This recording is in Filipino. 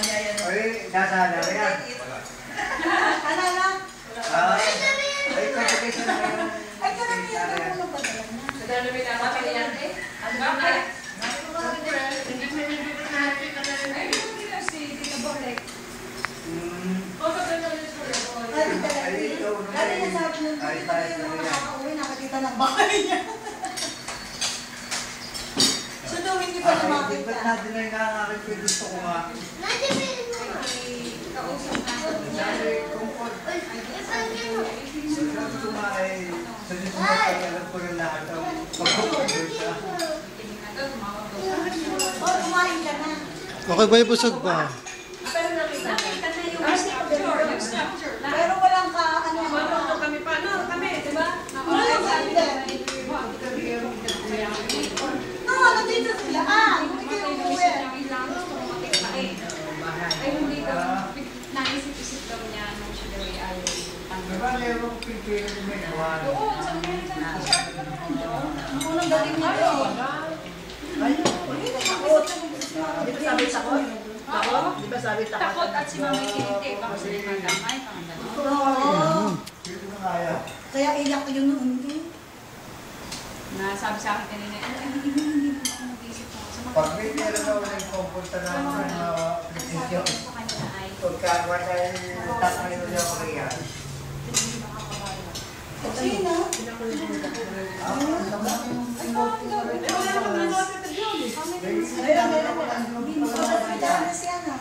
kanya yan. Ay, nasala na yan. Ano na? Ay, competition na yun. Ay, karami yan. Ano ba talaga? Sa dalawa na natin yan eh. Ano ba? Dati niya sabi nung dito yung nakakauwi, nakakita ng bahay niya. So daw hindi pa siya makita. Ba't natin na yung aking gusto ko nga? Kausap na. Sabi, comfort. Sabi ko nga ay, sa susunod alam ko rin lahat ang pag-comfort siya. Oh, kumain ka na. Okay ba yung busog ba? Pero nakita na yung structure. Pero walang ka, ano, Marunong kami pa. No, kami, di ba? walang ka. No, nandito sila. Hindi kayo umuwi. Ay, hindi ka. Naisip-isip daw niya nung siya daw ay Diba, meron pipili na may gawa. oo, sa Amerika na. Sabi ko naman daw. Unang dating nito. Di ba sabi takot? Takot? Di ba sabi takot? Takot at si Mama Kinite. Baka sila madamay. Oo. Hindi ko na kaya. Kaya iyak ko yung noon. Nasabi sa akin kanina, hindi mo ako mag-isip ako. Sa mga Pag may pera daw na yung comfort na ng mga presisyon. sa kanya ay, Pagkagawa tayo ng tatay nyo niya ko riyan. hindi makakawala. Sino? Ay, Hindi mo pa siya na siya na.